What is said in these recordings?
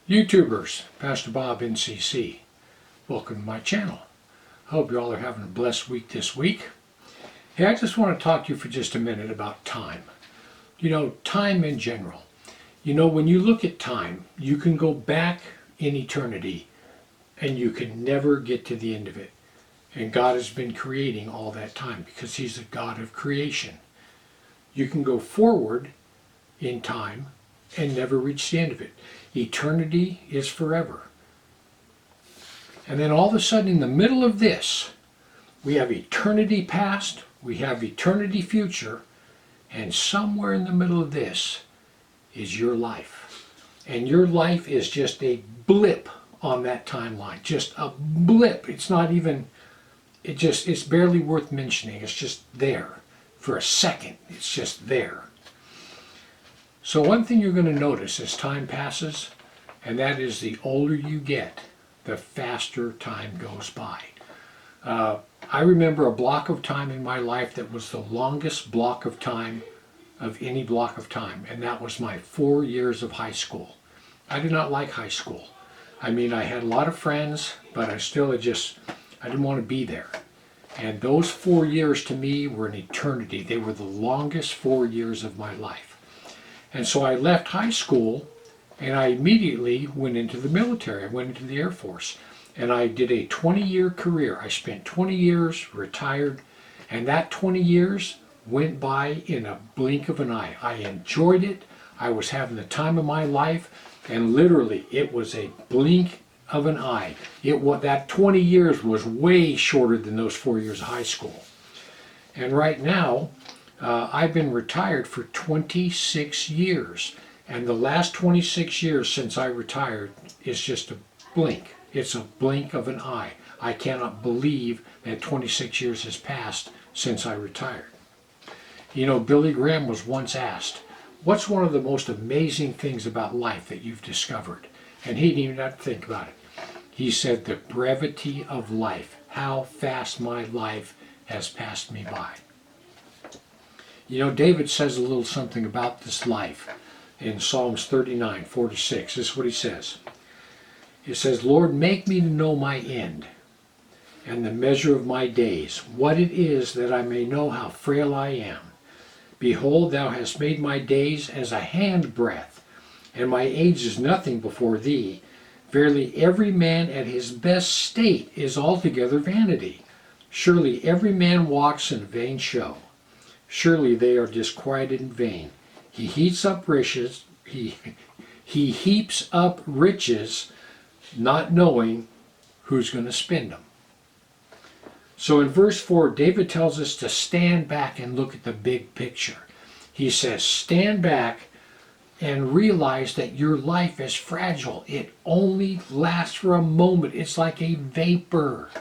YouTubers, Pastor Bob NCC, welcome to my channel. Hope you all are having a blessed week this week. Hey, I just want to talk to you for just a minute about time. You know, time in general. You know, when you look at time, you can go back in eternity and you can never get to the end of it. And God has been creating all that time because He's the God of creation. You can go forward in time and never reach the end of it. Eternity is forever. And then all of a sudden in the middle of this, we have eternity past, we have eternity future, and somewhere in the middle of this is your life. And your life is just a blip on that timeline, just a blip. It's not even, it's barely worth mentioning. It's just there for a second. It's just there. So one thing you're going to notice as time passes, and that is the older you get, the faster time goes by. I remember a block of time in my life that was the longest block of time of any block of time, and that was my 4 years of high school. I did not like high school. I mean, I had a lot of friends, but I didn't want to be there. And those 4 years to me were an eternity. They were the longest 4 years of my life. And so I left high school and I immediately went into the military. I went into the Air Force and I did a 20-year career. I spent 20 years, retired, and that 20 years went by in a blink of an eye. I enjoyed it. I was having the time of my life, and literally it was a blink of an eye. That 20 years was way shorter than those 4 years of high school. And right now, I've been retired for 26 years, and the last 26 years since I retired is just a blink. It's a blink of an eye. I cannot believe that 26 years has passed since I retired. You know, Billy Graham was once asked, what's one of the most amazing things about life that you've discovered? And he didn't even have to think about it. He said, the brevity of life, how fast my life has passed me by. You know, David says a little something about this life in Psalms 39:4-6. This is what he says. It says, Lord, make me to know my end and the measure of my days, what it is that I may know how frail I am. Behold, thou hast made my days as a handbreadth, and my age is nothing before thee. Verily, every man at his best state is altogether vanity. Surely every man walks in vain show. Surely they are disquieted in vain. He heaps up riches, he heaps up riches, not knowing who's going to spend them. So in verse 4, David tells us to stand back and look at the big picture. He says, stand back and realize that your life is fragile. It only lasts for a moment. It's like a vapor.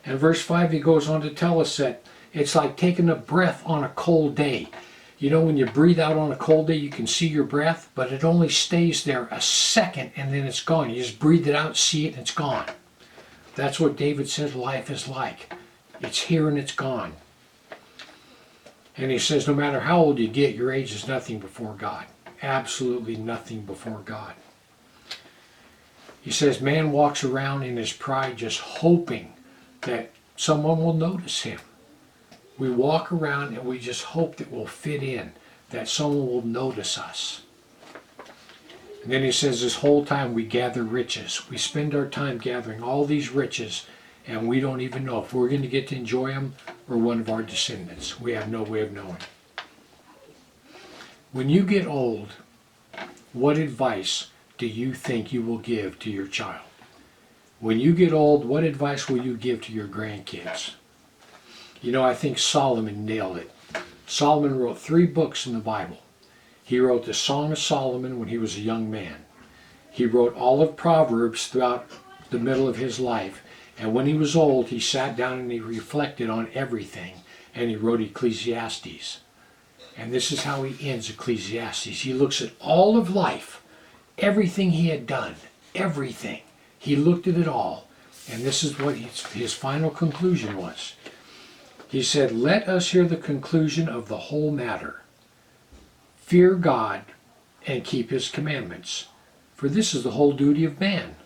And verse 5, he goes on to tell us that it's like taking a breath on a cold day. You know, when you breathe out on a cold day, you can see your breath, but it only stays there a second and then it's gone. You just breathe it out, see it, and it's gone. That's what David says life is like. It's here and it's gone. And he says no matter how old you get, your age is nothing before God. Absolutely nothing before God. He says man walks around in his pride just hoping that someone will notice him. We walk around and we just hope that we'll fit in, that someone will notice us. And then he says this whole time we gather riches. We spend our time gathering all these riches and we don't even know if we're going to get to enjoy them or one of our descendants. We have no way of knowing. When you get old, what advice do you think you will give to your child? When you get old, what advice will you give to your grandkids? You know, I think Solomon nailed it. Solomon wrote 3 books in the Bible. He wrote the Song of Solomon when he was a young man. He wrote all of Proverbs throughout the middle of his life. And when he was old, he sat down and he reflected on everything. And he wrote Ecclesiastes. And this is how he ends Ecclesiastes. He looks at all of life, everything he had done, everything. He looked at it all. And this is what his final conclusion was. He said, let us hear the conclusion of the whole matter. Fear God and keep his commandments, For this is the whole duty of man.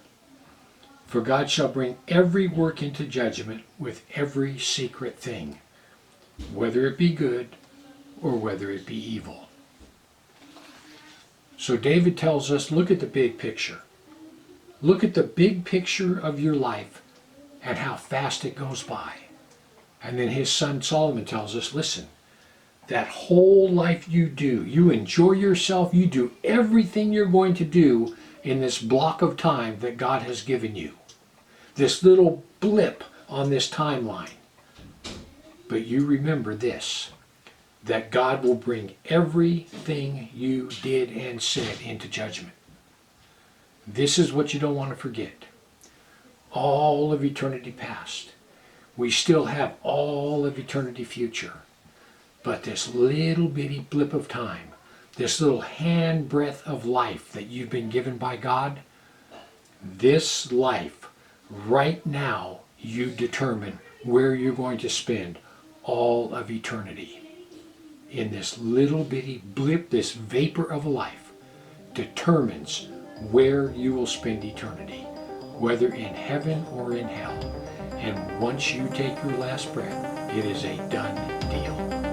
For God shall bring every work into judgment with every secret thing, whether it be good or whether it be evil. So David tells us, look at the big picture. Look at the big picture of your life and how fast it goes by. And then his son Solomon tells us, listen, that whole life you do, you enjoy yourself, you do everything you're going to do in this block of time that God has given you. This little blip on this timeline. But you remember this, that God will bring everything you did and said into judgment. This is what you don't want to forget. All of eternity past. We still have all of eternity future. But this little bitty blip of time, this little handbreadth of life that you've been given by God, this life, right now, you determine where you're going to spend all of eternity. In this little bitty blip, this vapor of a life, determines where you will spend eternity, whether in heaven or in hell. And once you take your last breath, it is a done deal.